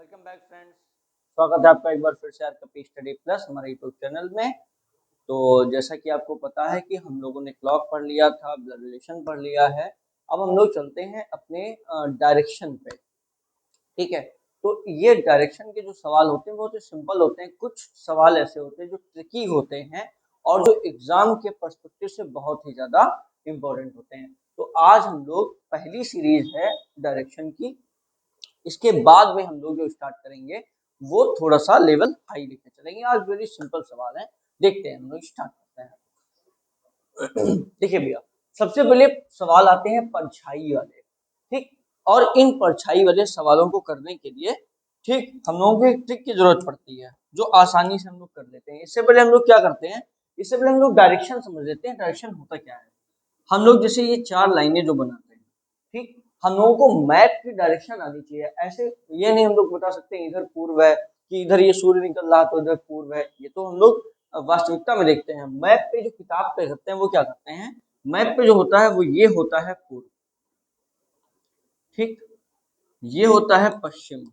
Welcome back friends. स्वागत है आपका एक बार फिर से आपका स्टडी प्लस हमारे यूट्यूब चैनल में। तो जैसा कि आपको पता है कि हम लोगों ने क्लॉक पढ़ लिया था, ब्लड रिलेशन पढ़ लिया है। अब हम लोग चलते हैं अपने डायरेक्शन पे। ठीक है, तो ये डायरेक्शन के जो सवाल होते हैं बहुत ही सिंपल होते हैं। कुछ सवाल ऐसे होते हैं जो ट्रिकी होते हैं और जो एग्जाम के पर्सपेक्टिव से बहुत ही ज्यादा इम्पोर्टेंट होते हैं। तो आज हम लोग पहली सीरीज है डायरेक्शन की, इसके बाद में हम लोग जो स्टार्ट करेंगे वो थोड़ा सा लेवल हाई लेके चलेंगे। आज वेरी सिंपल सवाल है, देखते हैं हम लोग स्टार्ट करते हैं। देखिए भैया, सबसे पहले सवाल आते हैं परछाई वाले। ठीक, और इन परछाई वाले सवालों को करने के लिए ठीक हम लोगों को एक ट्रिक की जरूरत पड़ती है जो आसानी से हम लोग कर लेते हैं। इससे पहले हम लोग क्या करते हैं, इससे पहले हम लोग डायरेक्शन समझ लेते हैं। डायरेक्शन होता क्या है। हम लोग जैसे ये चार लाइनें जो बनाते हैं, ठीक, हम लोगों को मैप की डायरेक्शन आनी चाहिए। ऐसे ये नहीं हम लोग बता सकते हैं इधर पूर्व है कि इधर ये सूर्य निकल रहा तो इधर पूर्व है। ये तो हम लोग वास्तविकता में देखते हैं। मैप पे जो किताब पे करते हैं वो क्या करते हैं, मैप पे जो होता है वो ये होता है पूर्व, ठीक, ये होता है पश्चिम,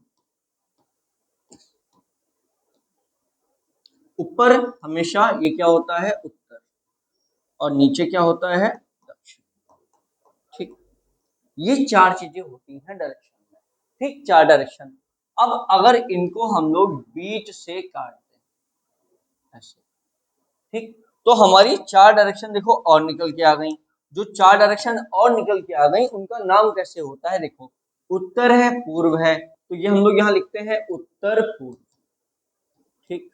ऊपर हमेशा ये क्या होता है उत्तर, और नीचे क्या होता है दक्षिण। ठीक, ये चार चीजें होती हैं डायरेक्शन में। ठीक, चार डायरेक्शन। अब अगर इनको हम लोग बीच से काट दें ऐसे, ठीक, तो हमारी चार डायरेक्शन देखो और निकल के आ गई। जो चार डायरेक्शन और निकल के आ गई उनका नाम कैसे होता है, देखो उत्तर है पूर्व है तो ये हम लोग यहाँ लिखते हैं उत्तर पूर्व। ठीक,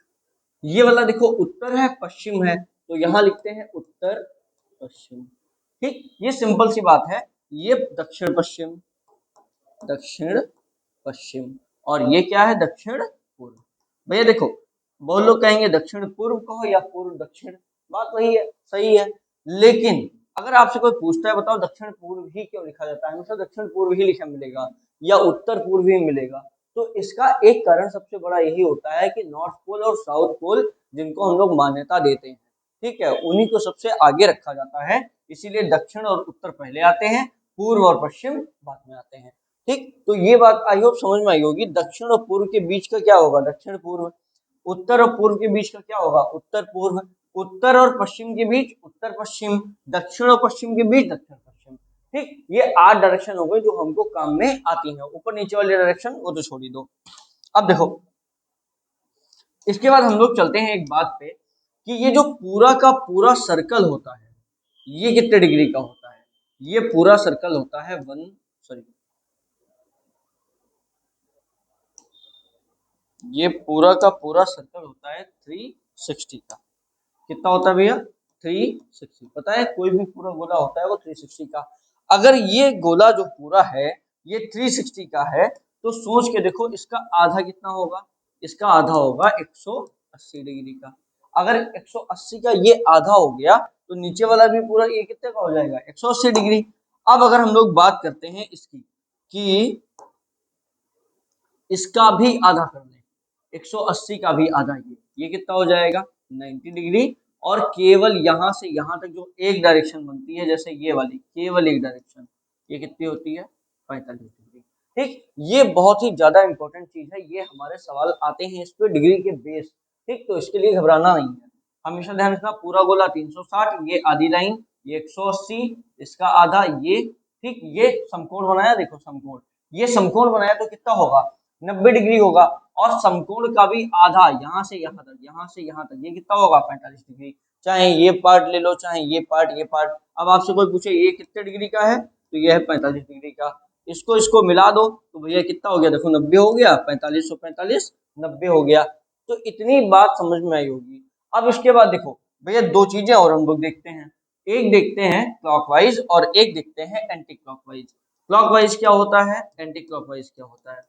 ये वाला देखो उत्तर है पश्चिम है तो यहाँ लिखते हैं उत्तर पश्चिम। ठीक, ये सिंपल सी बात है। ये दक्षिण पश्चिम, दक्षिण पश्चिम, और ये क्या है दक्षिण पूर्व। भैया देखो, बहुत लोग कहेंगे दक्षिण पूर्व कहो या पूर्व दक्षिण, बात वही है, सही है। लेकिन अगर आपसे कोई पूछता है बताओ दक्षिण पूर्व ही क्यों लिखा जाता है, हमेशा दक्षिण पूर्व ही लिखा मिलेगा या उत्तर पूर्व ही मिलेगा, तो इसका एक कारण सबसे बड़ा यही होता है कि नॉर्थ पोल और साउथ पोल जिनको हम लोग मान्यता देते हैं, ठीक है, उन्हीं को सबसे आगे रखा जाता है। इसीलिए दक्षिण और उत्तर पहले आते हैं, पूर्व और पश्चिम बाद में आते हैं। ठीक, तो ये बात आई होप समझ में आई होगी। दक्षिण और पूर्व के बीच का क्या होगा दक्षिण पूर्व, उत्तर और पूर्व के बीच का क्या होगा उत्तर पूर्व, उत्तर और पश्चिम के बीच उत्तर पश्चिम, दक्षिण और पश्चिम के बीच दक्षिण पश्चिम। ठीक, ये 8 डायरेक्शन हो गए जो हमको काम में आती हैं। ऊपर नीचे वाली डायरेक्शन वो तो छोड़ ही दो। अब देखो, इसके बाद हम लोग चलते हैं एक बात पे कि ये जो पूरा का पूरा सर्कल होता है ये कितने डिग्री का होता है। ये पूरा सर्कल होता है ये पूरा का पूरा सर्कल होता है 360 का। कितना होता है भैया 360। पता है कोई भी पूरा गोला होता है वो 360 का। अगर ये गोला जो पूरा है ये 360 का है तो सोच के देखो इसका आधा कितना होगा, इसका आधा होगा 180 डिग्री का। अगर 180 का ये आधा हो गया तो नीचे वाला भी पूरा ये कितने का हो जाएगा 180 डिग्री। अब अगर हम लोग बात करते हैं इसकी कि इसका भी आधा कर दें, 180 का भी आधा, ये कितना हो जाएगा 90 डिग्री। और केवल यहां से यहां तक जो एक डायरेक्शन बनती है जैसे ये वाली केवल एक डायरेक्शन, ये कितनी होती है 45 डिग्री। ठीक, ये बहुत ही ज्यादा इंपॉर्टेंट चीज है। ये हमारे सवाल आते हैं इस पे डिग्री के बेस। ठीक, तो इसके लिए घबराना नहीं है, हमेशा ध्यान रखना पूरा गोला 360, ये आधी लाइन ये 180, इसका आधा ये। ठीक, ये समकोण बनाया, देखो समकोण, ये समकोण बनाया तो कितना होगा 90 डिग्री होगा। और समकोण का भी आधा यहाँ से यहाँ तक, यहाँ से यहाँ तक, ये कितना होगा 45 डिग्री। चाहे ये पार्ट ले लो चाहे ये पार्ट। अब आपसे कोई पूछे ये कितने डिग्री का है तो ये है 45 डिग्री का। इसको इसको मिला दो तो भैया कितना हो गया, देखो 90 हो गया, 45 सौ 45 90 हो गया। तो इतनी बात समझ में आई होगी। अब इसके बाद देखो भैया दो चीजें और हम लोग देखते हैं, एक देखते हैं क्लॉकवाइज और एक देखते हैं एंटी क्लॉकवाइज। क्लॉकवाइज क्या होता है, एंटी क्लॉकवाइज क्या होता है।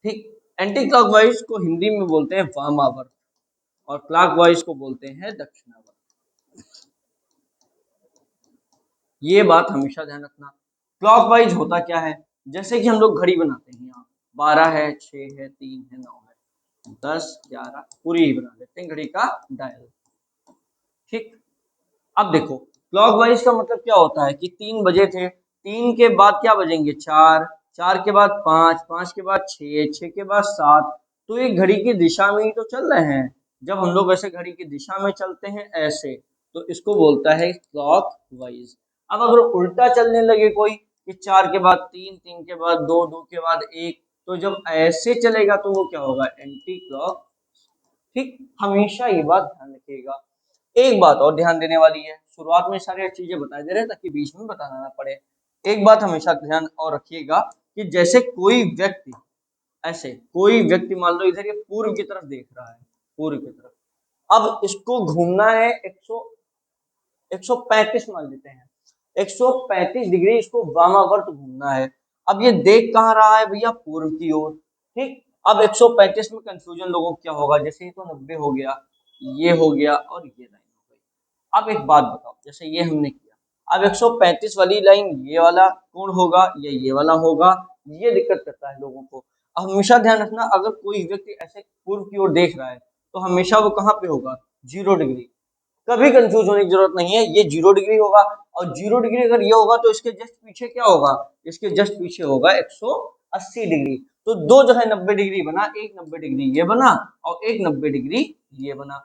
ठीक, एंटी क्लॉकवाइज को हिंदी में बोलते हैं वामावर्त और क्लॉकवाइज को बोलते हैं दक्षिणावर्त। ये बात हमेशा ध्यान रखना। क्लॉकवाइज होता क्या है, जैसे कि हम लोग घड़ी बनाते हैं, यहाँ 12 है 6 है 3 है 9 है 10 11 पूरी ही बना देते हैं घड़ी का डायल। ठीक, अब देखो क्लॉकवाइज का मतलब क्या होता है कि 3 बजे थे, 3 के बाद क्या बजेंगे 4, 4 के बाद 5, 5 के बाद 6, 6 के बाद 7, तो ये घड़ी की दिशा में ही तो चल रहे हैं। जब हम लोग ऐसे घड़ी की दिशा में चलते हैं ऐसे, तो इसको बोलता है क्लॉक वाइज। अब अगर उल्टा चलने लगे कोई कि 4 के बाद 3, 3 के बाद 2, 2 के बाद 1, तो जब ऐसे चलेगा तो वो क्या होगा, एंटी क्लॉक। ठीक, हमेशा ये बात ध्यान रखिएगा। एक बात और ध्यान देने वाली है, शुरुआत में सारी चीजें बता दे रहे हैं ताकि बीच में बताना ना पड़े। एक बात हमेशा ध्यान और रखिएगा कि जैसे कोई व्यक्ति, ऐसे कोई व्यक्ति मान लो इधर ये पूर्व की तरफ देख रहा है, पूर्व की तरफ, अब इसको घूमना है 135 मान लेते हैं, 135 डिग्री इसको वामावर्त घूमना है। अब ये देख कहाँ रहा है भैया, पूर्व की ओर। ठीक, अब 135 में कंफ्यूजन लोगों को क्या होगा, जैसे ये तो 90 हो गया, ये हो गया और ये लाइन हो गई। अब एक बात बताओ, जैसे ये हमने किया, अब 135 वाली लाइन ये वाला कोण होगा या ये वाला होगा, ये दिक्कत करता है लोगों को। अब हमेशा ध्यान रखना, अगर कोई व्यक्ति ऐसे पूर्व की ओर देख रहा है तो हमेशा वो कहाँ पे होगा, 0 डिग्री। कभी कंफ्यूज होने की जरूरत नहीं है, ये 0 डिग्री होगा। और 0 डिग्री अगर ये होगा तो इसके जस्ट पीछे क्या होगा, इसके जस्ट पीछे होगा 180 डिग्री। तो दो जो है 90 डिग्री बना, एक 90 डिग्री ये बना और एक 90 डिग्री ये बना।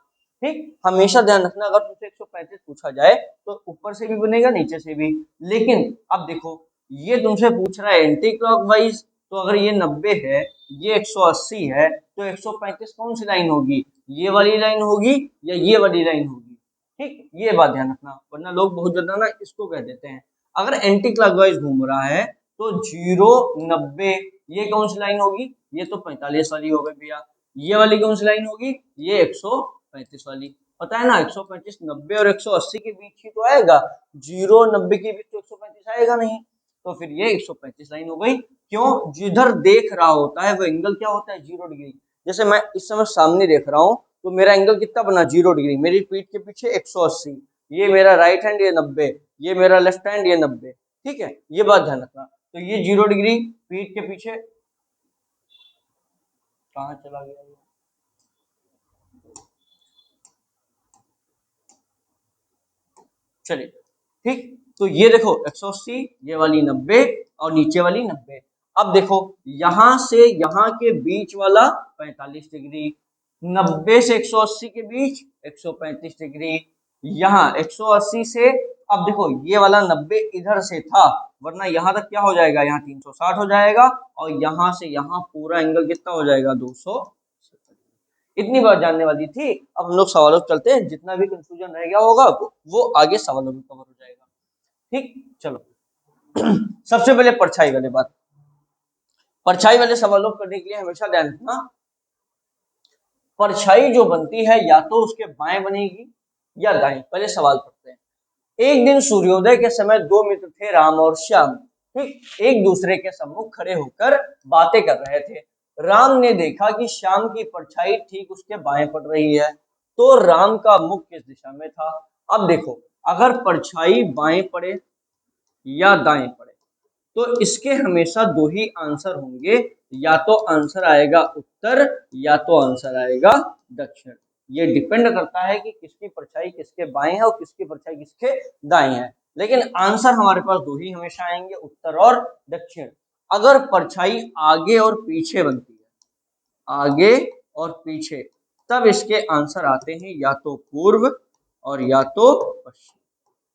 ठीक, हमेशा ध्यान रखना, अगर तुमसे 135 पूछा जाए तो ऊपर से भी बनेगा नीचे से भी। लेकिन अब देखो, ये तुमसे पूछ रहा है एंटी क्लॉकवाइज, तो अगर ये 90 है, ये 180 है, तो 135 कौन सी लाइन होगी, ये वाली लाइन होगी या ये वाली लाइन होगी। ठीक, ये बात ध्यान रखना, वरना लोग बहुत ज्यादा ना इसको कह देते हैं। अगर एंटी क्लॉकवाइज घूम रहा है तो 0, 90, ये कौन सी लाइन होगी, ये तो 45 वाली हो गई भैया। ये वाली कौन सी लाइन होगी, ये 135 वाली। पता है ना, 135, 90 और 180 के बीच ही तो आएगा, 0, 90 के बीच तो 135 आएगा नहीं। तो फिर ये 135 लाइन हो गई। क्यों, जिधर देख रहा होता है वो एंगल क्या होता है, 0 डिग्री। जैसे मैं इस समय सामने देख रहा हूँ तो मेरा एंगल कितना बना, 0 डिग्री। मेरी पीठ के पीछे 180, ये मेरा राइट हैंड, ये 90, ये मेरा लेफ्ट हैंड, ये 90। ठीक है, ये बात ध्यान रखना। तो ये 0 डिग्री पीठ के पीछे, कहाँ चला गया ये? चलिए, ठीक, तो ये देखो 180, ये वाली 90 और नीचे वाली 90। अब देखो, यहां से यहां के बीच वाला 45 डिग्री, 90 से 180 के बीच 135 डिग्री, यहाँ 180 से, अब देखो ये वाला 90 इधर से था, वरना यहाँ तक क्या हो जाएगा, यहाँ 360 हो जाएगा, और यहाँ से यहाँ पूरा एंगल कितना हो जाएगा, 200। इतनी बात जानने वाली थी। अब हम लोग सवालों पे चलते हैं, जितना भी कंफ्यूजन रह गया होगा वो आगे सवालों में कवर हो जाएगा। ठीक, चलो सबसे पहले परछाई वाले बात, परछाई वाले सवालों को करने के लिए हमेशा ध्यान रखना, परछाई जो बनती है या तो उसके बाएं बनेगी या दाएं। पहले सवाल पढ़ते हैं। एक दिन सूर्योदय के समय दो मित्र थे, राम और श्याम। ठीक, एक दूसरे के सम्मुख खड़े होकर बातें कर रहे थे। राम ने देखा कि श्याम की परछाई ठीक उसके बाएं पड़ रही है, तो राम का मुख किस दिशा में था। अब देखो, अगर परछाई बाएं पड़े या दाएं पड़े तो इसके हमेशा दो ही आंसर होंगे, या तो आंसर आएगा उत्तर या तो आंसर आएगा दक्षिण। ये डिपेंड करता है कि किसकी परछाई किसके बाएं है और किसकी परछाई किसके दाएं है, लेकिन आंसर हमारे पास दो ही हमेशा आएंगे, उत्तर और दक्षिण। अगर परछाई आगे और पीछे बनती है, आगे और पीछे, तब इसके आंसर आते हैं या तो पूर्व और या तो पश्चिम।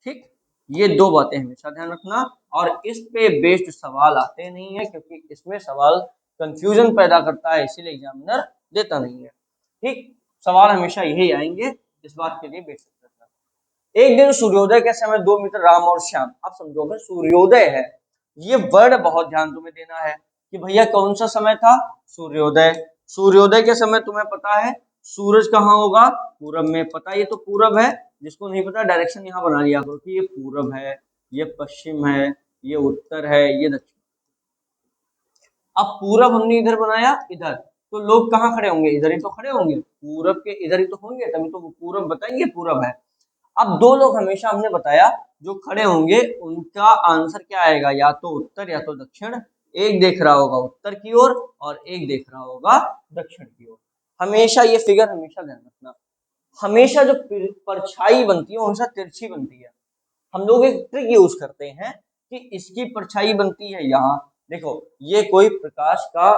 ठीक, ये दो बातें हमेशा ध्यान रखना। और इस पे बेस्ड सवाल आते नहीं है, क्योंकि इसमें सवाल कंफ्यूजन पैदा करता है, इसीलिए एग्जामिनर देता नहीं है। ठीक, सवाल हमेशा यही आएंगे, इस बात के लिए बेसिक रखना। एक दिन सूर्योदय के समय दो मित्र राम और श्याम। अब समझो, अगर सूर्योदय है, ये वर्ड बहुत ध्यान तुम्हें देना है कि भैया कौन सा समय था, सूर्योदय। सूर्योदय के समय तुम्हें पता है सूरज कहाँ होगा, पूरब में। पता ये तो पूरब है, जिसको नहीं पता डायरेक्शन यहाँ बना लिया करो कि ये पूरब है, ये पश्चिम है, ये उत्तर है, ये दक्षिण। अब पूरब हमने इधर बनाया, इधर, तो लोग कहाँ खड़े होंगे, इधर ही तो खड़े होंगे, पूरब के इधर ही तो होंगे, तभी तो पूरब बताएंगे पूरब है। अब दो लोग हमेशा हमने बताया जो खड़े होंगे उनका आंसर क्या आएगा, या तो उत्तर या तो दक्षिण। एक देख रहा होगा उत्तर की ओर और एक देख रहा होगा दक्षिण की ओर। हमेशा ये फिगर हमेशा ध्यान रखना। हमेशा जो परछाई बनती है वो हमेशा तिरछी बनती है। हम लोग एक ट्रिक यूज करते हैं कि इसकी परछाई बनती है यहाँ, देखो ये कोई प्रकाश का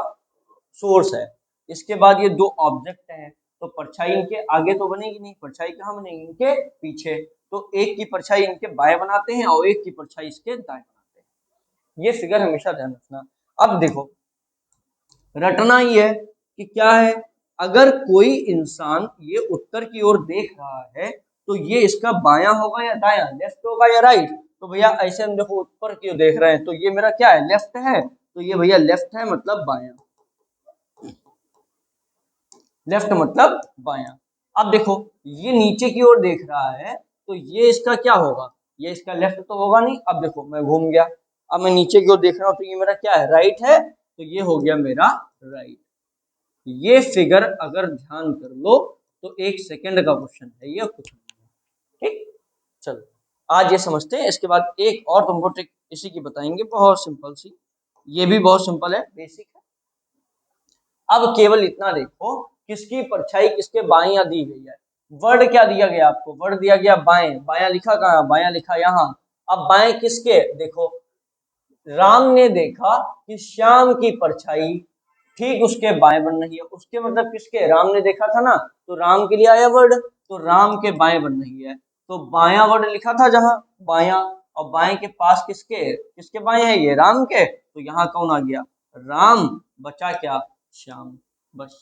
सोर्स है, इसके बाद ये दो ऑब्जेक्ट हैं, तो परछाई इनके आगे तो बनेगी नहीं, परछाई कहाँ बनेगी, इनके पीछे। तो एक की परछाई इनके बाएं बनाते हैं और एक की परछाई इसके दाएं बनाते हैं। ये फिगर हमेशा ध्यान रखना। अब देखो रटना ही है कि क्या है, अगर कोई इंसान ये उत्तर की ओर देख रहा है तो ये इसका बायां होगा या दायां, लेफ्ट होगा या राइट। तो भैया ऐसे हम देखो ऊपर की ओर देख रहे हैं तो ये मेरा क्या है, लेफ्ट है, तो ये भैया लेफ्ट है मतलब बायां, लेफ्ट मतलब बायां। अब देखो ये नीचे की ओर देख रहा है तो ये इसका क्या होगा, ये इसका लेफ्ट तो होगा नहीं। अब देखो मैं घूम गया, अब मैं नीचे की ओर देख रहा हूं तो ये मेरा क्या है, राइट है, तो ये हो गया मेरा राइट। ये फिगर अगर ध्यान कर लो तो 1 सेकंड का क्वेश्चन है ये, कुछ नहीं है। ठीक, चलो आज ये समझते हैं, इसके बाद एक और तुमको ट्रिक इसी की बताएंगे, बहुत सिंपल सी, ये भी बहुत सिंपल है, बेसिक है। अब केवल इतना देखो किसकी परछाई किसके बाएं दी गई है। वर्ड क्या दिया गया आपको, वर्ड दिया गया बाएं, बायां लिखा कहाँ, बायां लिखा यहाँ। अब बाएं किसके, देखो राम ने देखा कि श्याम की परछाई ठीक उसके बाएं बन रही है, उसके मतलब किसके, राम ने देखा था ना, तो राम के लिए आया वर्ड, तो राम के बाएं बन रही है, तो बायां वर्ड लिखा था जहां, बायां, और बाएं के पास किसके, किसके बाएं है, ये राम के, तो यहाँ कौन आ गया, राम, बचा क्या, श्याम। बस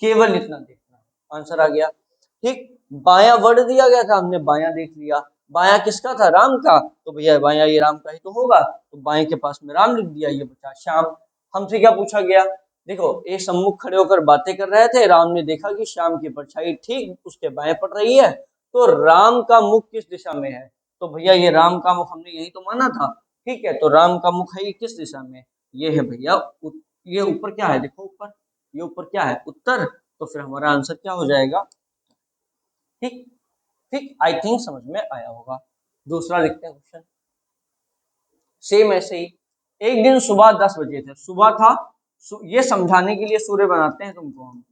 केवल इतना देखना, आंसर आ गया। ठीक, बायां वर्ड दिया गया था, हमने बायां देख लिया, बायां किसका था, राम का, तो भैया बायां ये राम का ही तो होगा, तो बाएं के पास में राम लिख दिया, ये बचा श्याम। हमसे क्या पूछा गया, देखो एक सम्मुख खड़े होकर बातें कर रहे थे, राम ने देखा कि श्याम की परछाई ठीक उसके बाएं पड़ रही है, तो राम का मुख किस दिशा में है, तो भैया ये राम का मुख हमने यही तो माना था। ठीक है, तो राम का मुख है ये किस दिशा में, ये है भैया ये ऊपर क्या है, देखो ऊपर, ये ऊपर क्या है, उत्तर, तो फिर हमारा आंसर क्या हो जाएगा। ठीक, ठीक, आई थिंक समझ में आया होगा। दूसरा देखते हैं क्वेश्चन, सेम ऐसे ही। एक दिन सुबह 10 बजे थे, सुबह था, ये समझाने के लिए सूर्य बनाते हैं तुमको हम,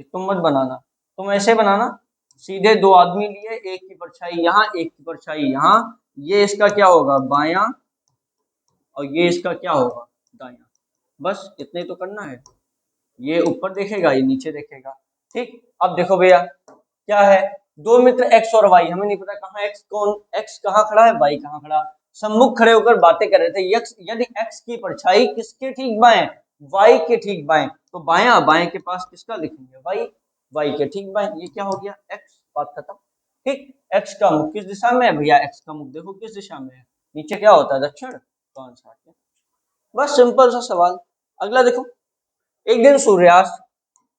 तुम मत बनाना, तुम ऐसे बनाना, सीधे दो आदमी लिए, एक की परछाई यहाँ एक की परछाई यहाँ, ये इसका क्या होगा, बायां, और ये इसका क्या होगा, दायां। बस इतने ही तो करना है, ये ऊपर देखेगा ये नीचे देखेगा। ठीक, अब देखो भैया क्या है, दो मित्र एक्स और वाई, हमें नहीं पता कहाँ एक्स, कौन एक्स कहाँ खड़ा है, वाई कहाँ खड़ा, सम्मुख खड़े होकर बातें कर रहे थे, यदि एक्स की परछाई किसके ठीक बाएं, वाई के ठीक बाएं, तो बायां, बाएं के पास किसका लिखेंगे, वाई, वाई के ठीक बाएं, ये क्या हो गया, एक्स, बात खत्म। ठीक, एक्स का मुख किस दिशा में है, भैया एक्स का मुख देखो किस दिशा में है, नीचे क्या होता है, दक्षिण, तो आंसर आ गया। बस सिंपल सा सवाल। अगला देखो, एक दिन सूर्यास्त,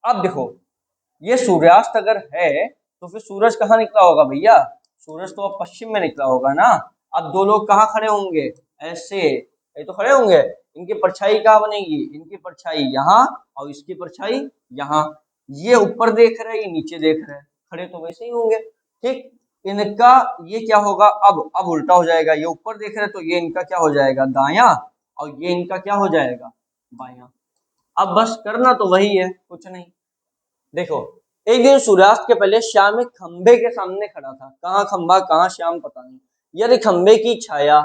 अब देखो ये सूर्यास्त अगर है तो फिर सूरज कहाँ निकला होगा भैया, सूरज तो अब पश्चिम में निकला होगा ना। अब दो लोग कहाँ खड़े होंगे, ऐसे ये तो खड़े होंगे, इनकी परछाई कहाँ बनेगी, इनकी परछाई यहाँ और इसकी परछाई यहाँ, ये ऊपर देख रहे हैं ये नीचे देख रहे हैं, खड़े तो वैसे ही होंगे। ठीक, इनका ये क्या होगा, अब उल्टा हो जाएगा, ये ऊपर देख रहे हैं तो ये इनका क्या हो जाएगा, दायां, और ये इनका क्या हो जाएगा, बायां। अब बस करना तो वही है, कुछ नहीं। देखो एक दिन सूर्यास्त के पहले श्याम एक खंबे के सामने खड़ा था, कहाँ खंबा कहाँ श्याम पता नहीं, यदि खंबे की छाया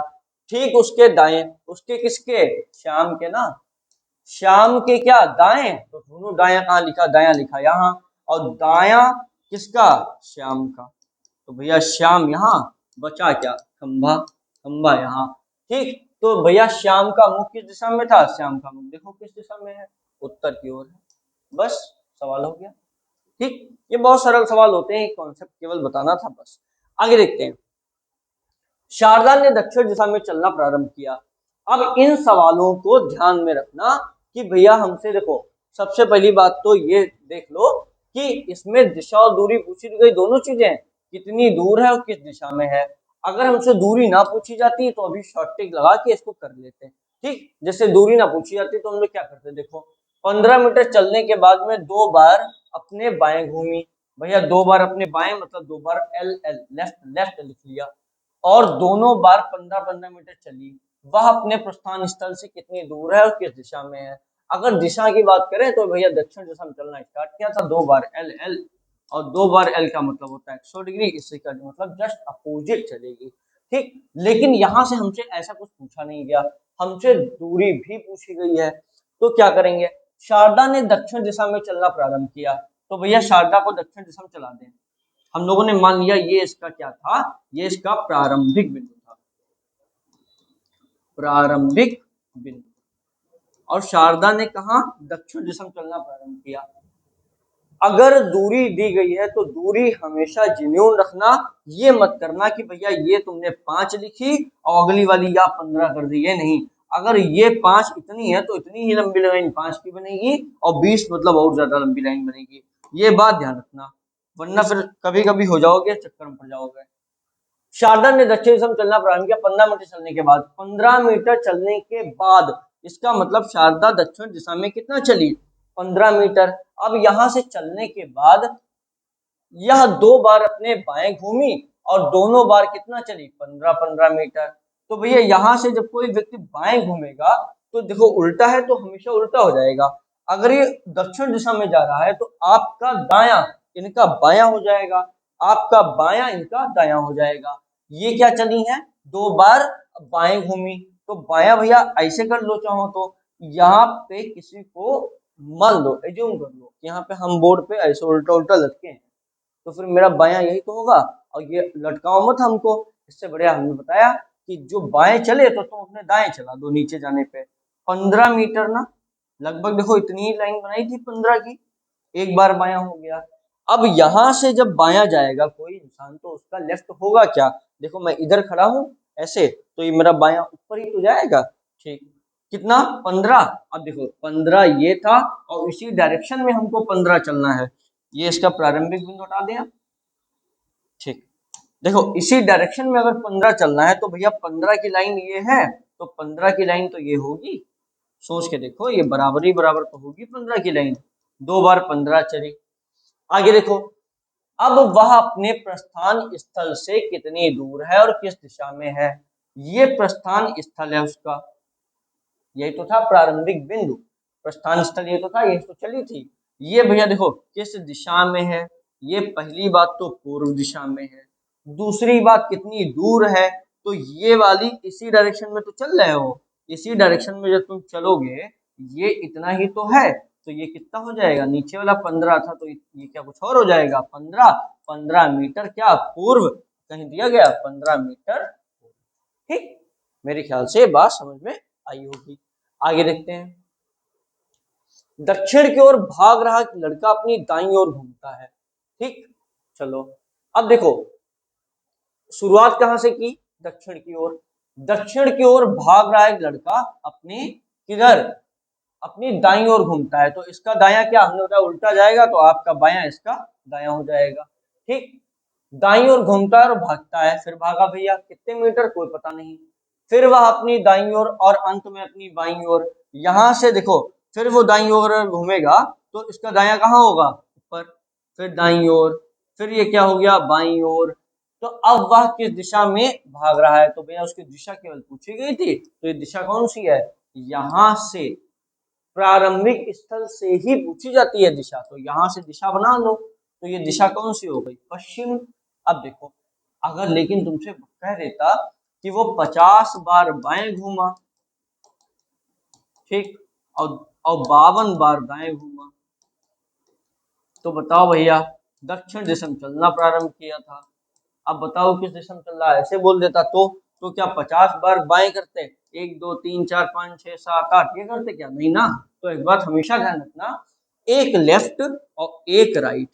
ठीक उसके दाएं, उसके किसके, श्याम के ना, श्याम के क्या दाएं, तो दोनों दायां कहाँ लिखा, दायां लिखा यहाँ, और दायां किसका, श्याम का, तो भैया श्याम यहाँ, बचा क्या, खंबा, खंबा यहाँ। ठीक, तो भैया श्याम का मुख किस दिशा में था, श्याम का मुख देखो किस दिशा में है, उत्तर की ओर है। बस सवाल हो गया। ठीक, ये बहुत सरल सवाल होते हैं, कॉन्सेप्ट केवल बताना था बस। आगे देखते हैं, शारदा ने दक्षिण दिशा में चलना प्रारंभ किया। अब इन सवालों को ध्यान में रखना कि भैया हमसे देखो, सबसे पहली बात तो ये देख लो कि इसमें दिशा और दूरी पूछी गई, दोनों चीजें, कितनी दूर है और किस दिशा में है। अगर हमसे दूरी ना पूछी जाती तो अभी शॉर्ट टिक लगा के इसको कर लेते। ठीक, जैसे दूरी ना पूछी जाती तो हम लोग क्या करते, देखो 15 मीटर चलने के बाद में 2 बार अपने बाएं घूमी, भैया 2 बार अपने बाएं मतलब 2 बार एल एल, लेफ्ट लेफ्ट लिख लिया, और दोनों बार 15-15 मीटर चली, वह अपने प्रस्थान स्थल से कितनी दूर है और किस दिशा में है। अगर दिशा की बात करें तो भैया दक्षिण दिशा में चलना स्टार्ट किया था, 2 बार एल एल, और 2 बार एल का मतलब होता है 100 डिग्री, इसी का मतलब जस्ट अपोजिट चलेगी। ठीक, लेकिन यहाँ से हमसे ऐसा कुछ पूछा नहीं गया, हमसे दूरी भी पूछी गई है, तो क्या करेंगे, शारदा ने दक्षिण दिशा में चलना प्रारंभ किया, तो भैया शारदा को दक्षिण दिशा में चला दें। हम लोगों ने मान लिया ये इसका क्या था, ये इसका प्रारंभिक बिंदु था, प्रारंभिक बिंदु। और शारदा ने कहा दक्षिण दिशा में चलना प्रारंभ किया। अगर दूरी दी गई है तो दूरी हमेशा जेन्युइन रखना, ये मत करना कि भैया ये तुमने 5 लिखी और अगली वाली या 15 कर दी, ये नहीं। अगर ये 5 इतनी है तो इतनी ही लंबी लाइन 5 की बनेगी और 20 मतलब और ज्यादा लंबी लाइन बनेगी, ये बात ध्यान रखना, वरना फिर कभी कभी हो जाओगे, चक्कर में पड़ जाओगे। शारदा ने दक्षिण दिशा में चलना प्रारंभ किया 15 मीटर चलने के बाद। 15 मीटर चलने के बाद इसका मतलब शारदा दक्षिण दिशा में कितना चली, 15 मीटर। अब यहां से चलने के बाद यह 2 बार अपने बाएं घूमी और दोनों बार कितना चली, 15-15 मीटर। तो भैया यहां से जब कोई व्यक्ति बाएं घूमेगा तो देखो उल्टा है तो हमेशा उल्टा हो जाएगा। अगर ये दक्षिण दिशा में जा रहा है तो आपका दायां इनका बायां हो जाएगा, आपका बायां इनका दायां हो जाएगा। ये क्या चली है, 2 बार बाएं घूमी, तो बायां भैया ऐसे कर लो चाहो तो, यहाँ पे किसी को मान लो एज्यूम कर लो, यहाँ पे हम बोर्ड पे ऐसे उल्टा उल्टा लटके हैं, तो फिर मेरा बायां यही तो होगा, और ये लटकाओ मत हमको। इससे बढ़िया हमने बताया कि जो बाएं चले तो तुम अपने दाएं चला दो नीचे जाने पे। 15 मीटर ना, लगभग देखो इतनी ही लाइन बनाई थी 15 की, एक बार बायां हो गया। अब यहां से जब बायां जाएगा कोई इंसान तो उसका लेफ्ट होगा क्या, देखो मैं इधर खड़ा हूं ऐसे, तो ये मेरा बायां ऊपर ही तो जाएगा, ठीक, कितना 15। अब देखो 15 ये था और इसी डायरेक्शन में हमको 15 चलना है, ये इसका प्रारंभिक बिंदु हटा दिया, ठीक। देखो इसी डायरेक्शन में अगर 15 चलना है तो भैया 15 की लाइन ये है, तो 15 की लाइन तो ये होगी, सोच के देखो ये बराबरी बराबर तो होगी 15 की लाइन, 2 बार 15 चली। आगे देखो, अब वह अपने प्रस्थान स्थल से कितनी दूर है और किस दिशा में है, ये प्रस्थान स्थल है उसका, यही तो था प्रारंभिक बिंदु, प्रस्थान स्थल ये तो था, यही तो चली थी। ये भैया देखो किस दिशा में है, ये पहली बात तो पूर्व दिशा में है, दूसरी बात कितनी दूर है, तो ये वाली इसी डायरेक्शन में तो चल रहे हो, इसी डायरेक्शन में जब तुम चलोगे ये इतना ही तो है, तो ये कितना हो जाएगा, नीचे वाला 15 था तो ये क्या कुछ और हो जाएगा, 15 मीटर क्या पूर्व, कहीं दिया गया 15 मीटर, ठीक। मेरे ख्याल से बात समझ में आई होगी। आगे देखते हैं, दक्षिण की ओर भाग रहा लड़का अपनी दाईं ओर घूमता है, ठीक। चलो अब देखो शुरुआत कहां से की, दक्षिण की ओर, दक्षिण की ओर भाग रहा एक लड़का अपनी किधर, अपनी दाईं ओर घूमता है, तो इसका दायां क्या हमने बताया उल्टा जाएगा, तो आपका बायां इसका दायां हो जाएगा, ठीक। दाईं ओर घूमता है और भागता है, फिर भागा भैया कितने मीटर कोई पता नहीं, फिर वह अपनी दाईं ओर और अंत में अपनी बाईं ओर, यहां से देखो फिर वो दाईं ओर घूमेगा तो इसका दायां कहाँ होगा, ऊपर, फिर दाईं ओर, फिर ये क्या हो गया बाईं ओर। तो अब वह किस दिशा में भाग रहा है, तो भैया उसकी दिशा केवल पूछी गई थी, तो ये दिशा कौन सी है, यहां से प्रारंभिक स्थल से ही पूछी जाती है दिशा, तो यहां से दिशा बना लो, तो ये दिशा कौन सी हो गई, पश्चिम। अब देखो अगर लेकिन तुमसे कह देता कि वो 50 बार बाएं घूमा, ठीक, और 52 बार दाएं घूमा, तो बताओ भैया दक्षिण दिशा में चलना प्रारंभ किया था, अब बताओ किस दिशा में चल रहा है, ऐसे बोल देता तो क्या 50 बार बाएं करते, 1 2 3 4 5 6 7 8 ये करते क्या, नहीं ना। तो एक बात हमेशा ध्यान रखना, एक लेफ्ट और एक राइट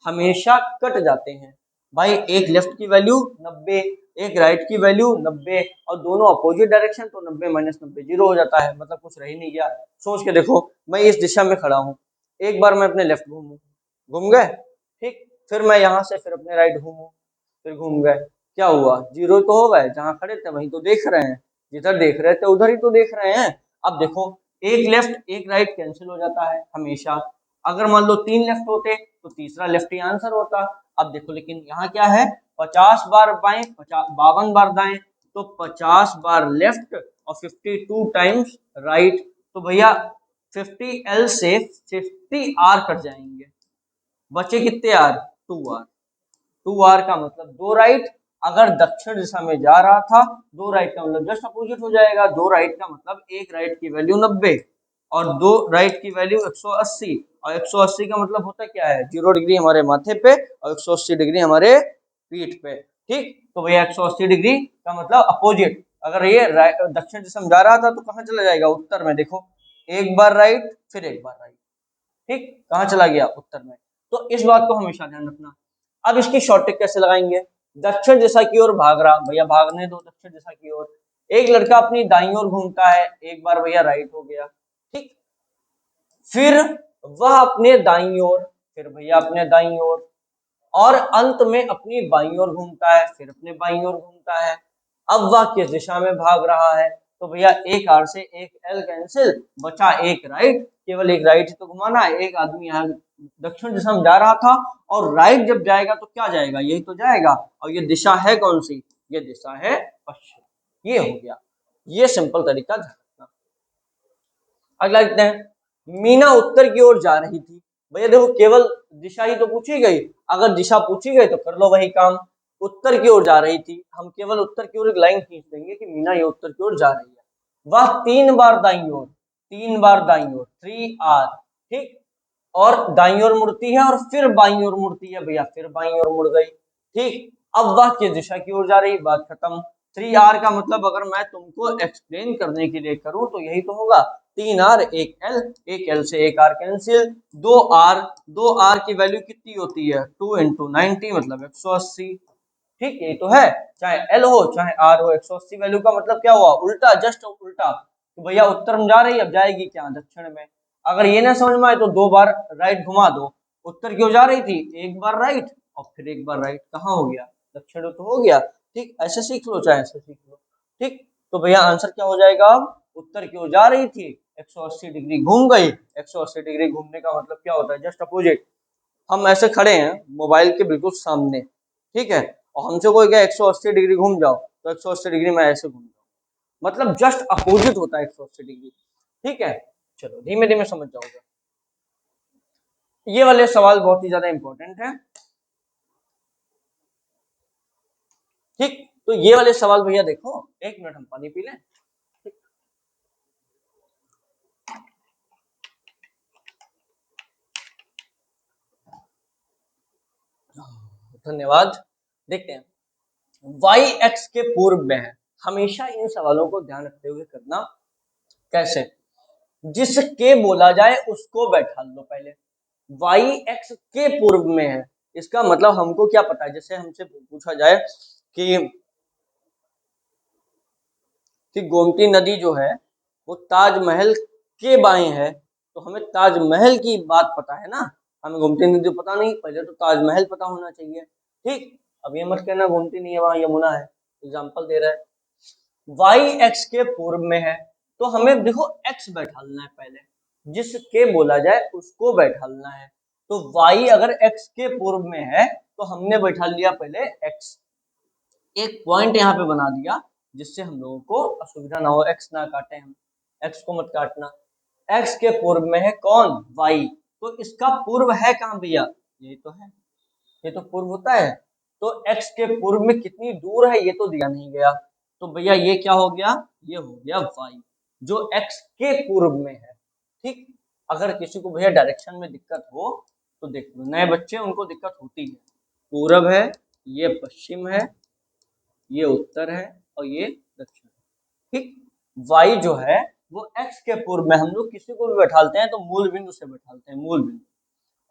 हमेशा कट जाते हैं भाई, एक लेफ्ट की वैल्यू 90, एक राइट की वैल्यू 90, और दोनों अपोजिट डायरेक्शन तो 90 माइनस 90 जीरो हो जाता है, मतलब कुछ रह ही नहीं गया। सोच के देखो मैं इस दिशा में खड़ा हूँ, एक बार मैं अपने लेफ्ट घूम गए, ठीक, फिर मैं यहाँ से फिर अपने राइट घूमू, फिर घूम गए, क्या हुआ, जीरो तो हो गए, जहां खड़े थे वहीं तो देख रहे हैं, जिधर देख रहे थे उधर ही तो देख रहे हैं। अब देखो एक लेफ्ट एक राइट कैंसिल हो जाता है हमेशा, अगर मान लो 3 लेफ्ट होते तो तीसरा लेफ्ट ही आंसर होता। अब देखो लेकिन यहाँ क्या है, 50 बार बाएं 52 बार दाएं, तो 50 बार लेफ्ट और 52 टाइम्स राइट, तो भैया 50L से 50R कट जाएंगे, बचे कितने आर, 2R, 2R का मतलब 2 राइट अगर दक्षिण दिशा में जा रहा था, दो राइट का मतलब जस्ट अपोजिट हो जाएगा। दो राइट का मतलब एक राइट की वैल्यू 90 और दो राइट की वैल्यू 180, और 180 का मतलब होता क्या है, 0 डिग्री हमारे माथे पे और 180 डिग्री हमारे पीठ पे। ठीक, तो भैया 180 डिग्री का मतलब अपोजिट। अगर ये दक्षिण दिशा में जा रहा था तो कहाँ चला जाएगा, उत्तर में। देखो, एक बार राइट फिर एक बार राइट। ठीक, कहाँ चला गया, उत्तर में। तो इस बात को हमेशा ध्यान रखना। अब इसकी शॉर्टकट कैसे लगाएंगे, दक्षिण दिशा की ओर भाग रहा, भैया भागने दो दक्षिण दिशा की ओर। एक लड़का अपनी दाईं ओर घूमता है, एक बार भैया राइट हो गया। ठीक, फिर वह अपने दाईं ओर, फिर भैया अपने दाईं ओर, और अंत में अपनी बाईं ओर घूमता है, फिर अपने बाईं ओर घूमता है। अब वह किस दिशा में भाग रहा है, तो भैया एक आर से एक एल कैंसिल, बचा एक राइट, केवल एक राइट ही तो घुमाना है। एक आदमी यहाँ दक्षिण दिशा में जा रहा था, और राइट जब जाएगा तो क्या जाएगा, यही तो जाएगा। और ये दिशा है कौन सी, ये दिशा है पश्चिम। ये हो गया, ये सिंपल तरीका ध्यान रखना। अगला लिखते हैं, मीना उत्तर की ओर जा रही थी। भैया देखो, केवल दिशा ही तो पूछी गई, अगर दिशा पूछी गई तो कर लो वही काम। उत्तर की ओर जा रही थी, हम केवल उत्तर की ओर एक लाइन खींच देंगे कि मीना ये उत्तर की ओर जा रही है। वह 3 बार दाईं ओर, 3 बार दाईं ओर, 3R। ठीक, और दाईं ओर मुड़ती है और फिर बाईं ओर मुड़ती है, भैया फिर बाईं ओर मुड़ गई। ठीक, अब वह किस दिशा की ओर जा रही, बात खत्म। 3R का मतलब अगर मैं तुमको एक्सप्लेन करने के लिए करूं तो यही तो होगा, 3R एक L, एक L से एक R कैंसिल, 2R, 2R की वैल्यू कितनी होती है, 2 × 90 मतलब 180। ठीक, ये तो है, चाहे L हो चाहे R हो, 180 वैल्यू का मतलब क्या हुआ, उल्टा, जस्ट उल्टा। तो भैया उत्तर में जा रही, अब जाएगी क्या, दक्षिण में। अगर ये ना समझ में आए तो 2 बार राइट घुमा दो, उत्तर क्यों जा रही थी, एक बार राइट और फिर एक बार राइट, कहाँ हो गया, दक्षिण तो हो गया। ठीक, ऐसे सीख लो चाहे ऐसे सीख लो। ठीक, तो भैया आंसर क्या हो जाएगा, अब उत्तर क्यों जा रही थी, 180 डिग्री घूम गई। 180 डिग्री घूमने का मतलब क्या होता है, जस्ट अपोजिट। हम ऐसे खड़े हैं मोबाइल के बिल्कुल सामने, ठीक है, और हमसे कोई क्या 180 डिग्री घूम जाओ, तो 180 डिग्री में ऐसे घूम जाओ, मतलब जस्ट अपोजिट होता है 180 डिग्री। ठीक है, चलो धीमे धीमे समझ जाओगे। ये वाले सवाल बहुत ही ज्यादा इंपॉर्टेंट है। ठीक, तो ये वाले सवाल भैया देखो, एक मिनट हम पानी पी लें। धन्यवाद। देखते हैं, वाई एक्स के पूर्व में है, हमेशा इन सवालों को ध्यान रखते हुए करना। कैसे, जिसके बोला जाए उसको बैठा लो पहले। वाई एक्स के पूर्व में है, इसका मतलब हमको क्या पता है, जैसे हमसे पूछा जाए कि गोमती नदी जो है वो ताजमहल के बाएं है, तो हमें ताजमहल की बात पता है ना, हमें गोमती नदी पता नहीं, पहले तो ताजमहल पता होना चाहिए। ठीक, अब ये मत कहना गोमती नहीं है, वहां यमुना है, एग्जाम्पल दे रहा है। वाई एक्स के पूर्व में है, तो हमें देखो एक्स बैठालना है पहले, जिसके बोला जाए उसको बैठालना है। तो वाई अगर एक्स के पूर्व में है तो हमने बैठा लिया पहले एक्स, एक पॉइंट यहाँ पे बना दिया जिससे हम लोगों को असुविधा ना हो, एक्स ना काटे हम, एक्स को मत काटना। एक्स के पूर्व में है कौन, वाई, तो इसका पूर्व है कहाँ भैया, यही तो है, ये तो पूर्व होता है। तो एक्स के पूर्व में कितनी दूर है ये तो दिया नहीं गया, तो भैया ये क्या हो गया, ये हो गया वाई, जो एक्स के पूर्व में है। ठीक, अगर किसी को भैया डायरेक्शन में दिक्कत हो तो देख लो, नए बच्चे उनको दिक्कत होती है, पूरब है, ये पश्चिम है, ये उत्तर है और ये दक्षिण। ठीक, वाई जो है वो एक्स के पूर्व में, हम लोग किसी को भी बैठालते हैं तो मूल बिंदु से बैठालते हैं, मूल बिंदु,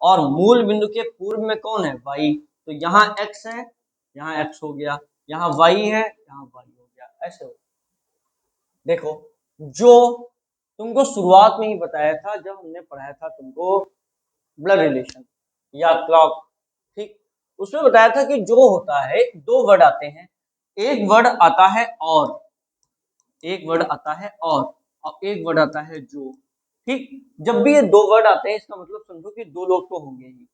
और मूल बिंदु के पूर्व में कौन है, वाई, तो यहाँ एक्स है, यहाँ एक्स हो गया, यहाँ वाई है, यहाँ वाई हो गया, ऐसे हो। देखो, जो तुमको शुरुआत में ही बताया था जब हमने पढ़ाया था तुमको ब्लड रिलेशन या क्लॉक, ठीक, उसमें बताया था कि जो होता है, दो वर्ड आते हैं, एक वर्ड आता है और, एक वर्ड आता है और एक वर्ड आता है जो। ठीक, जब भी ये दो वर्ड आते हैं इसका मतलब समझो कि दो लोग तो होंगे ही,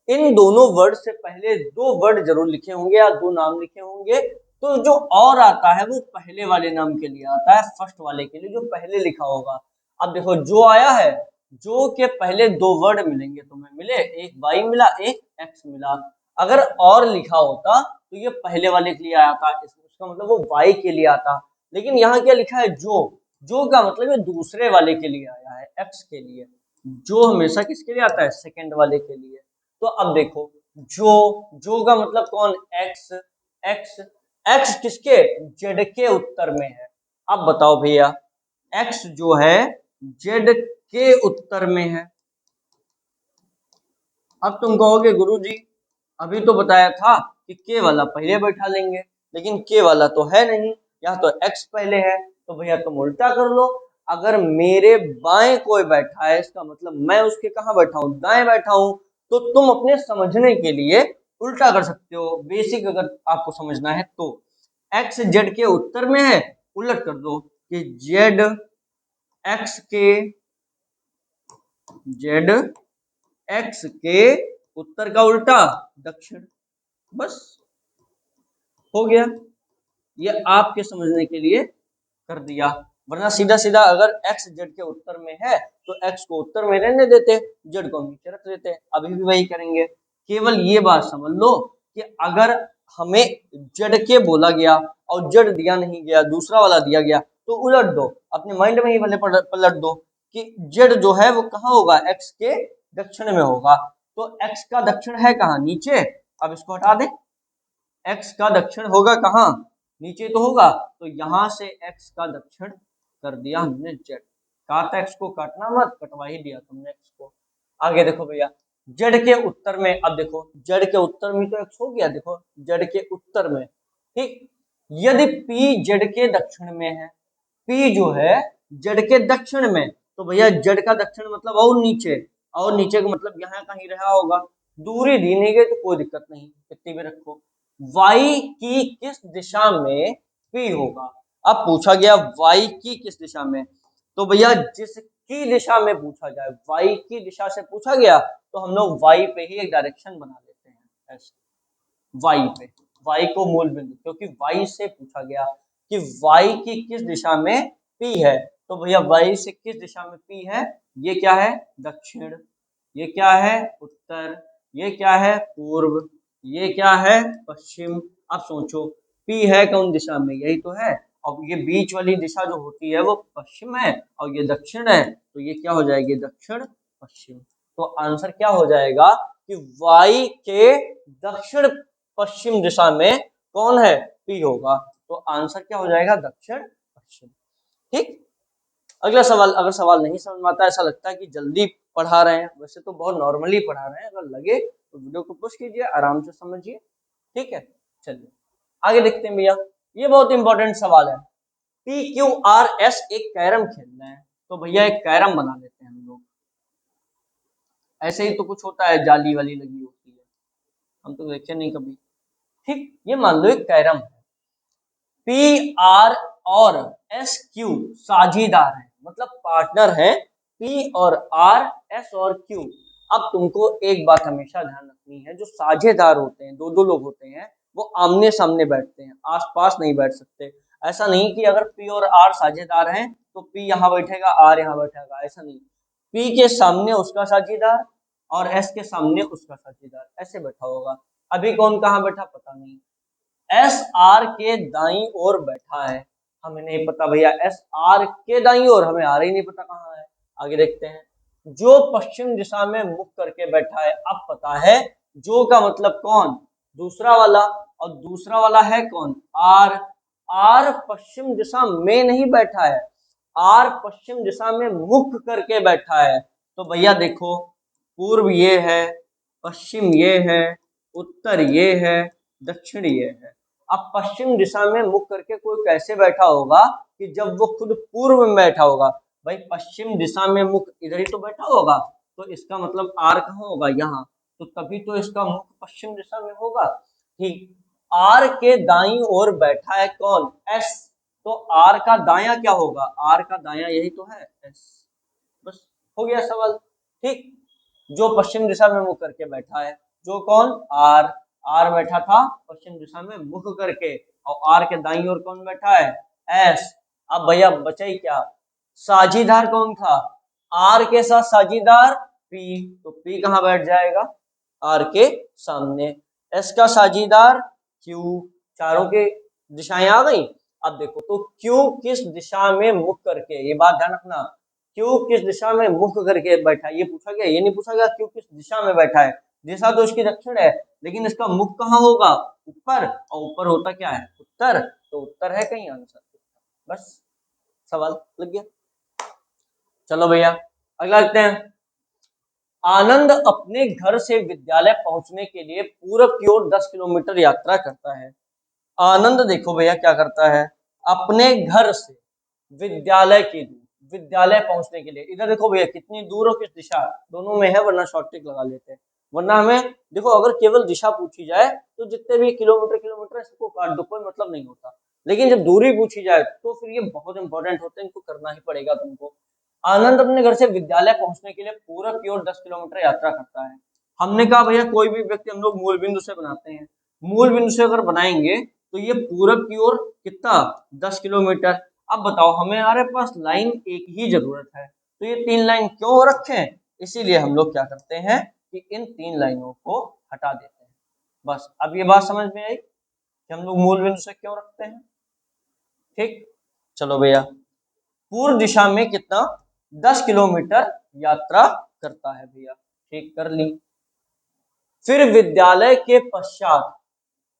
इन दोनों वर्ड से पहले दो वर्ड जरूर लिखे होंगे या दो नाम लिखे होंगे, तो जो और आता है वो पहले वाले नाम के लिए आता है, फर्स्ट वाले के लिए जो पहले लिखा होगा। अब देखो, जो आया है, जो के पहले दो वर्ड मिलेंगे तुम्हें, मिले, एक वाई मिला एक एक्स मिला, अगर और लिखा होता तो ये पहले वाले के लिए आया था, इसका मतलब वो y के लिए आता। लेकिन यहाँ क्या लिखा है, जो का मतलब ये दूसरे वाले के लिए आया है, x के लिए। जो हमेशा किसके लिए आता है, सेकंड वाले के लिए। तो अब देखो, जो का मतलब कौन, x, x किसके, z के उत्तर में है। अब बताओ भैया, x जो है z के उत्तर में है। अब तुम कहोगे गुरुजी अभी तो बताया था कि के वाला पहले बैठा लेंगे, लेकिन के वाला तो है नहीं, यहाँ तो x पहले है। तो भैया तुम उल्टा कर लो, अगर मेरे बाएं कोई बैठा है, इसका मतलब मैं उसके कहाँ बैठा हूँ, दाएं बैठा हूँ। तो तुम अपने समझने के लिए उल्टा कर सकते हो, बेसिक अगर आपको समझना है तो। x z के उत्तर में है, उलट कर दो कि z x के, z x के उत्तर का उल्टा दक्षिण, बस हो गया। ये आपके समझने के लिए कर दिया, वरना सीधा सीधा अगर x z के उत्तर में है तो x को उत्तर में रहने देते, z को नीचे रख देते, अभी भी वही करेंगे। केवल ये बात समझ लो कि अगर हमें z के बोला गया और z दिया नहीं गया, दूसरा वाला दिया गया, तो उलट दो, अपने माइंड में ही भले पलट दो कि z जो है वो कहाँ होगा, x के दक्षिण में होगा। तो x का दक्षिण है कहाँ, नीचे। अब इसको हटा दे, x का दक्षिण होगा कहाँ, नीचे तो होगा। तो यहां से x का दक्षिण कर दिया हमने z, कहा था x को काटना मत, कटवा ही दिया तुमने x को। आगे देखो भैया, z के उत्तर में, अब देखो z के उत्तर में तो x हो गया, देखो z के उत्तर में, ठीक। यदि p z के दक्षिण में है, p जो है z के दक्षिण में, तो भैया z का दक्षिण मतलब और नीचे, और नीचे का मतलब यहाँ कहीं रहा होगा, दूरी दी नहीं गई तो कोई दिक्कत नहीं, कितनी भी रखो। y की किस दिशा में p होगा, अब पूछा गया y की किस दिशा में, तो भैया जिसकी दिशा में पूछा जाए, y की दिशा से पूछा गया तो हम लोग y पे ही एक डायरेक्शन बना लेते हैं, ऐसे y पे, y को मूल बिंदु, क्योंकि y से पूछा गया कि y की किस दिशा में p है, तो भैया y से किस दिशा में p है, ये क्या है दक्षिण, ये क्या है उत्तर, ये क्या है पूर्व, ये क्या है पश्चिम। अब सोचो p है कौन दिशा में, यही तो है, और ये बीच वाली दिशा जो होती है वो पश्चिम है, और ये दक्षिण है, तो ये क्या हो जाएगी दक्षिण पश्चिम। तो आंसर क्या हो जाएगा कि y के दक्षिण पश्चिम दिशा में कौन है, p होगा। तो आंसर क्या हो जाएगा दक्षिण पश्चिम, ठीक। अगला सवाल, अगर सवाल नहीं समझ में आता, ऐसा लगता है कि जल्दी पढ़ा रहे हैं, वैसे तो बहुत नॉर्मली पढ़ा रहे हैं, अगर लगे तो वीडियो को पुश कीजिए, आराम से समझिए, ठीक है। चलिए आगे देखते हैं भैया, ये बहुत इंपॉर्टेंट सवाल है। PQRS एक कैरम खेलना है, तो भैया एक कैरम बना लेते हैं हम लोग। ऐसे ही तो कुछ होता है, जाली वाली लगी होती है, हम तो देखे नहीं कभी, ठीक। ये मान लो एक कैरम है, PR और SQ साझीदार है, मतलब पार्टनर है, P और R, S और Q। अब तुमको एक बात हमेशा ध्यान रखनी है, जो साझेदार होते हैं, दो दो लोग होते हैं, वो आमने सामने बैठते हैं, आस पास नहीं बैठ सकते। ऐसा नहीं कि अगर P और R साझेदार हैं तो P यहाँ बैठेगा, R यहाँ बैठेगा, ऐसा नहीं। P के सामने उसका साझेदार और S के सामने उसका साझेदार, ऐसे बैठा होगा। अभी कौन कहाँ बैठा पता नहीं, एस आर के दाई ओर बैठा है, हमें नहीं पता भैया एस आर के दाई ओर, हमें आर ही नहीं पता कहाँ है। आगे देखते हैं, जो पश्चिम दिशा में मुख करके बैठा है, अब पता है जो का मतलब कौन, दूसरा वाला, और दूसरा वाला है कौन, आर। आर पश्चिम दिशा में नहीं बैठा है, आर पश्चिम दिशा में मुख करके बैठा है। तो भैया देखो, पूर्व ये है, पश्चिम ये है, उत्तर ये है, दक्षिण ये है। अब पश्चिम दिशा में मुख करके कोई कैसे बैठा होगा कि जब वो खुद पूर्व में बैठा होगा, भाई पश्चिम दिशा में मुख इधर ही तो बैठा होगा, तो इसका मतलब आर कहाँ होगा, यहाँ, तो तभी तो इसका मुख पश्चिम दिशा में होगा, ठीक। आर के दाईं ओर बैठा है कौन, एस, तो आर का दाया क्या होगा, आर का दाया यही तो है एस, बस हो गया सवाल, ठीक। जो पश्चिम दिशा में मुख करके बैठा है, जो कौन, आर, आर बैठा था पश्चिम दिशा में मुख करके, और आर के दाईं ओर कौन बैठा है, एस। अब भैया बचा ही क्या, साझीदार कौन था, आर के साथ साझीदार पी, तो पी कहाँ बैठ जाएगा, आर के सामने। एस का साझीदार क्यू, चारों के दिशाएं आ गई। अब देखो तो क्यू किस दिशा में मुख करके, ये बात ध्यान रखना, क्यू किस दिशा में मुख करके बैठा है, ये पूछा गया, ये नहीं पूछा गया क्यू किस दिशा में बैठा है। दिशा तो उसकी दक्षिण है, लेकिन इसका मुख कहाँ होगा, ऊपर, और ऊपर होता क्या है, उत्तर, तो उत्तर है कहीं आंसर। बस सवाल लग गया। चलो भैया अगला लिखते हैं। आनंद अपने घर से विद्यालय पहुंचने के लिए पूरब की ओर 10 किलोमीटर यात्रा करता है। आनंद देखो भैया क्या करता है, अपने घर से विद्यालय की दूर, विद्यालय पहुंचने के लिए, इधर देखो भैया कितनी दूर और किस दिशा, दोनों में है, वरना शॉर्ट ट्रिक लगा लेते हैं। वरना हमें देखो अगर केवल दिशा पूछी जाए तो जितने भी किलोमीटर किलोमीटर इसको काट दो, कोई मतलब नहीं होता। लेकिन जब दूरी पूछी जाए तो फिर ये बहुत इंपॉर्टेंट होते हैं, इनको करना ही पड़ेगा तुमको। आनंद अपने घर से विद्यालय पहुंचने के लिए पूरब की ओर 10 किलोमीटर यात्रा करता है। हमने कहा भैया कोई भी व्यक्ति हम लोग मूल बिंदु से बनाते हैं, मूल बिंदु से अगर बनाएंगे तो ये पूरब की ओर कितना, 10 किलोमीटर। अब बताओ हमारे पास लाइन एक ही जरूरत है, तो ये 3 लाइन क्यों रखे, इसीलिए हम लोग क्या करते हैं कि इन 3 लाइनों को हटा देते हैं। बस अब ये बात समझ में आई कि हम लोग मूल बिंदु से क्यों रखते हैं। ठीक, चलो भैया पूर्व दिशा में कितना, 10 किलोमीटर यात्रा करता है भैया, ठीक कर ली। फिर विद्यालय के पश्चात,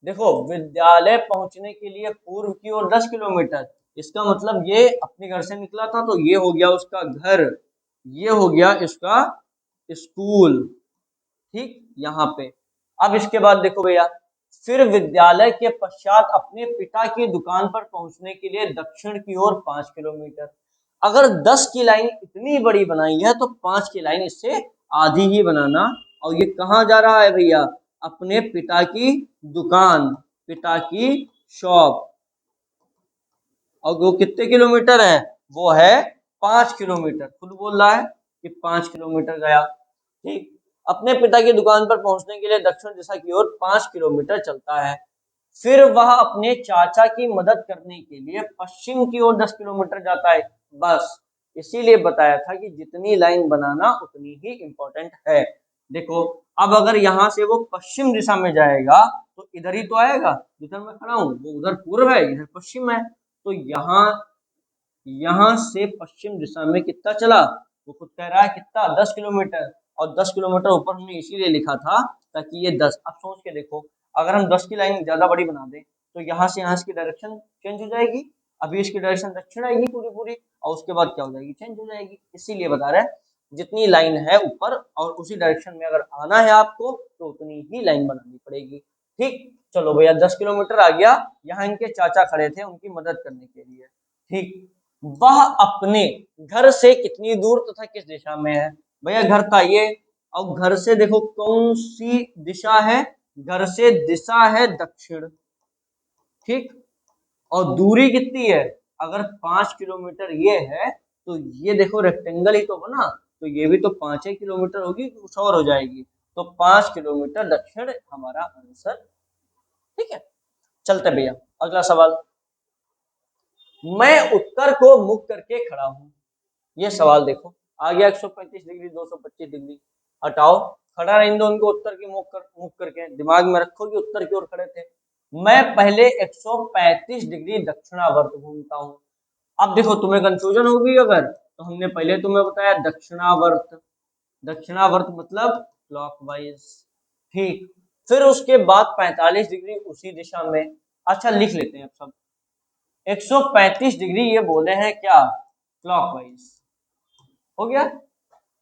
देखो विद्यालय पहुंचने के लिए पूर्व की ओर 10 किलोमीटर, इसका मतलब ये अपने घर से निकला था तो ये हो गया उसका घर, ये हो गया इसका स्कूल, ठीक यहाँ पे। अब इसके बाद देखो भैया, फिर विद्यालय के पश्चात अपने पिता की दुकान पर पहुंचने के लिए दक्षिण की ओर 5 किलोमीटर। अगर 10 की लाइन इतनी बड़ी बनाई है तो 5 की लाइन इससे आधी ही बनाना। और ये कहाँ जा रहा है भैया, अपने पिता की दुकान, पिता की शॉप, और वो कितने किलोमीटर है, वो है 5 किलोमीटर, खुद बोल रहा है कि 5 किलोमीटर गया। ठीक, अपने पिता की दुकान पर पहुंचने के लिए दक्षिण दिशा की ओर 5 किलोमीटर चलता है। फिर वह अपने चाचा की मदद करने के लिए पश्चिम की ओर 10 किलोमीटर जाता है। बस इसीलिए बताया था कि जितनी लाइन बनाना उतनी ही इंपॉर्टेंट है। देखो अब अगर यहाँ से वो पश्चिम दिशा में जाएगा तो इधर ही तो आएगा, जिधर मैं खड़ा हूँ वो उधर पूर्व है, इधर पश्चिम है, तो यहाँ से पश्चिम दिशा में कितना चला, वो खुद कह रहा है कितना, 10 किलोमीटर, और 10 किलोमीटर ऊपर हमने इसीलिए लिखा था ताकि ये 10, अब सोच के देखो अगर हम 10 की लाइन ज्यादा बड़ी बना दें तो यहाँ से यहाँ की डायरेक्शन चेंज हो जाएगी, अभी इसकी डायरेक्शन दक्षिण आएगी पूरी पूरी, और उसके बाद क्या हो जाएगी, चेंज हो जाएगी। इसीलिए बता रहे हैं जितनी लाइन है ऊपर और उसी डायरेक्शन में अगर आना है आपको तो उतनी ही लाइन बनानी पड़ेगी। ठीक, चलो भैया 10 किलोमीटर आ गया, यहाँ इनके चाचा खड़े थे उनकी मदद करने के लिए। ठीक, वह अपने घर से कितनी दूर तथा किस दिशा में है, भैया घर था ये, और घर से देखो कौन सी दिशा है, घर से दिशा है दक्षिण, ठीक, और दूरी कितनी है, अगर 5 किलोमीटर ये है तो ये देखो रेक्टेंगल ही तो बना, तो ये भी तो 5 किलोमीटर होगी, कुछ और हो जाएगी, तो 5 किलोमीटर दक्षिण हमारा आंसर। ठीक है, चलते भैया अगला सवाल। मैं उत्तर को मुख करके खड़ा हूं, ये सवाल देखो आ गया 135 डिग्री 225 डिग्री, हटाओ, खड़ा रहने दो उनको उत्तर की मुख करके, दिमाग में रखो कि उत्तर की ओर खड़े थे। मैं पहले 135 डिग्री दक्षिणावर्त घूमता हूं। अब देखो तुम्हें कंफ्यूजन होगी अगर, तो हमने पहले तुम्हें बताया दक्षिणावर्त, दक्षिणावर्त मतलब क्लॉकवाइज, ठीक, फिर उसके बाद 45 डिग्री उसी दिशा में। अच्छा लिख लेते हैं अब सब, 135 डिग्री ये बोले हैं क्या, क्लॉकवाइज, हो गया।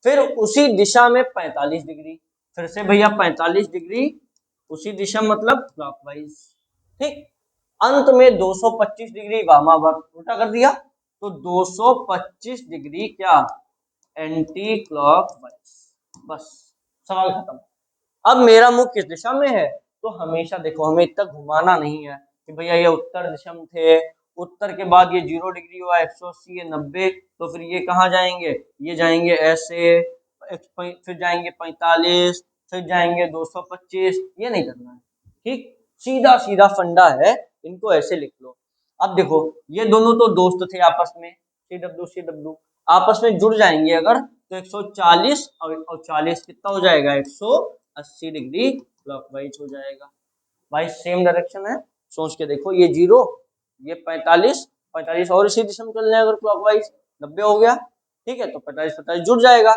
फिर उसी दिशा में 45 डिग्री, फिर से भैया 45 डिग्री उसी दिशा मतलब क्लॉकवाइज, ठीक। अंत में 225 डिग्री वामावर्त, उल्टा कर दिया तो 225 डिग्री क्या, एंटी क्लॉकवाइज। बस सवाल खत्म। अब मेरा मुख किस दिशा में है, तो हमेशा देखो हमें इतना घुमाना नहीं है कि भैया ये उत्तर दिशा में थे, उत्तर के बाद ये 0 डिग्री हुआ, 180 ये 90, तो फिर ये कहाँ जाएंगे, ये जाएंगे ऐसे, फिर जाएंगे 45, फिर जाएंगे 225, ये नहीं करना है, ठीक, सीधा सीधा फंडा है, इनको ऐसे लिख लो। अब देखो ये दोनों तो दोस्त थे आपस में, CW आपस में जुड़ जाएंगे अगर तो 140 और 40 कितना हो जाएगा, 180 डिग्री क्लॉकवाइज हो जाएगा। भाई सेम डायरेक्शन है, सोच के देखो, ये 0, ये 45, 45 और इसी दिशा में चल रहे हैं अगर क्लॉकवाइज, 90 हो गया, ठीक है, तो 45 45 जुड़ जाएगा।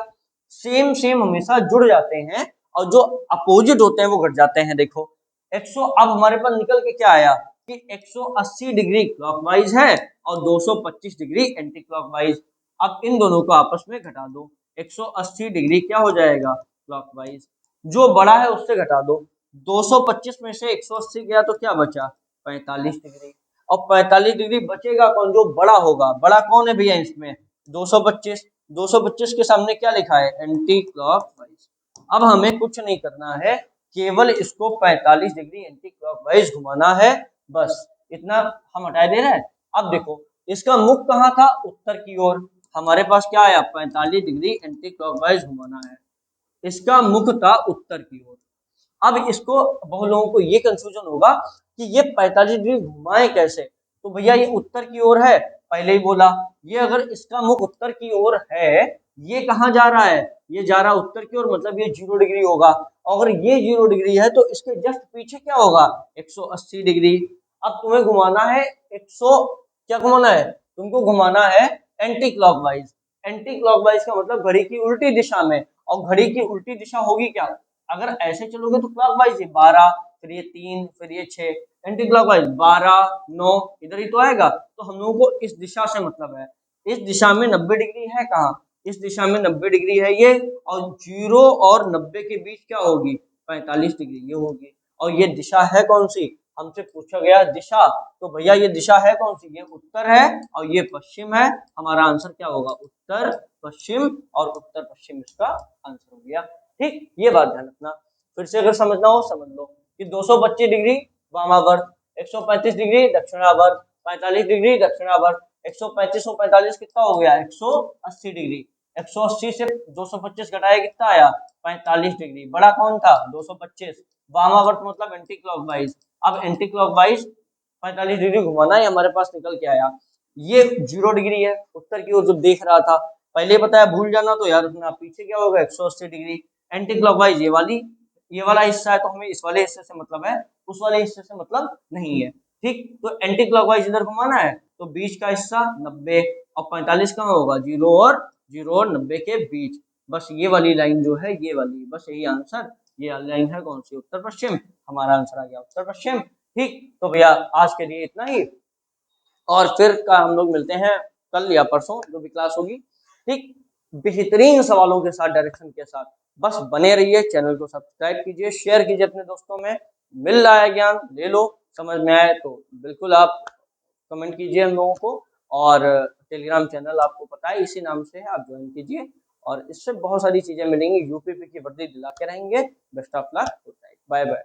सेम सेम हमेशा जुड़ जाते हैं और जो अपोजिट होते हैं वो घट जाते हैं। देखो 100, अब हमारे पास निकल के क्या आया कि 180 डिग्री क्लॉकवाइज है और 225 डिग्री एंटी क्लॉकवाइज। अब इन दोनों को आपस में घटा दो, 180 डिग्री क्या हो जाएगा क्लॉकवाइज, जो बड़ा है उससे घटा दो, 225 में से 180 गया तो क्या बचा 45 डिग्री, और 45 डिग्री बचेगा कौन, जो बड़ा होगा, बड़ा कौन है भैया इसमें 225, 225 के सामने क्या लिखा है एंटी क्लॉकवाइज। अब हमें कुछ नहीं करना है, केवल इसको 45 डिग्री एंटी क्लॉकवाइज घुमाना है, बस इतना हम हटा दे रहे हैं। अब देखो इसका मुख कहाँ था, उत्तर की ओर, हमारे पास क्या आया 45 डिग्री एंटी क्लॉकवाइज घुमाना है, इसका मुख था उत्तर की ओर। अब इसको बहुत लोगों को ये कंफ्यूजन होगा कि ये 45 डिग्री घुमाए कैसे, तो भैया ये उत्तर की ओर है, पहले ही बोला, ये अगर इसका मुख उत्तर की ओर है, ये कहाँ जा रहा है, ये जा रहा है उत्तर की ओर, मतलब ये 0 डिग्री होगा, अगर ये 0 डिग्री है तो इसके जस्ट पीछे क्या होगा 180 डिग्री। अब तुम्हें घुमाना है 100, क्या घुमाना है तुमको, घुमाना है एंटी क्लॉकवाइज। एंटी क्लॉकवाइज का मतलब घड़ी की उल्टी दिशा में, और घड़ी की उल्टी दिशा होगी क्या, अगर ऐसे चलोगे तो क्लॉकवाइज 12, फिर ये 3, फिर ये 6, एंटी क्लॉकवाइज 12 9 इधर ही तो आएगा, तो हम लोगों को इस दिशा से मतलब है, इस दिशा में 90 डिग्री है कहाँ, इस दिशा में 90 डिग्री है ये, और 0 और 90 के बीच क्या होगी 45 डिग्री ये होगी, और ये दिशा है कौन सी, हमसे पूछा गया दिशा, तो भैया ये दिशा है कौन सी, ये उत्तर है और ये पश्चिम है, हमारा आंसर क्या होगा उत्तर पश्चिम, और उत्तर पश्चिम इसका आंसर हो गया। ठीक, ये बात ध्यान रखना, फिर से अगर समझना हो समझ लो कि 225 डिग्री वामावर्त, 135 डिग्री दक्षिणावर्त, 45 डिग्री दक्षिणावर्त, 135 और 45 कितना हो गया 180 डिग्री, 180 से 225 घटाया कितना आया 45 डिग्री, बड़ा कौन था 225, वामावर्त मतलब एंटी क्लॉकवाइज। अब एंटी क्लॉकवाइज 45 डिग्री घुमाना है, हमारे पास निकल के आया, ये 0 डिग्री है उत्तर की ओर जो देख रहा था, पहले बताया भूल जाना तो याद रखना, पीछे क्या होगा 180 डिग्री, एंटी क्लॉकवाइज ये वाला हिस्सा है, तो हमें इस वाले हिस्से से मतलब है, उस वाले हिस्से से मतलब नहीं है। ठीक, तो एंटी क्लॉकवाइज इधर घुमाना है, तो बीच का हिस्सा 90, और 45 कहाँ होगा 0 और 90 के बीच, बस ये वाली लाइन जो है ये वाली, बस यही आंसर, ये लाइन है कौन सी उत्तर पश्चिम, हमारा आंसर आ गया उत्तर पश्चिम। ठीक, तो भैया आज के लिए इतना ही, और फिर का हम लोग मिलते हैं कल या परसों जो भी क्लास होगी। ठीक, बेहतरीन सवालों के साथ, डायरेक्शन के साथ, बस बने रहिए, चैनल को सब्सक्राइब कीजिए, शेयर कीजिए अपने दोस्तों में, मिल रहा है ज्ञान ले लो, समझ में आए तो बिल्कुल आप कमेंट कीजिए हम लोगों को, और टेलीग्राम चैनल आपको पता है इसी नाम से है, आप ज्वाइन कीजिए, और इससे बहुत सारी चीजें मिलेंगी, यूपीपी की वर्दी दिला के रहेंगे। Best of luck, good night, bye bye.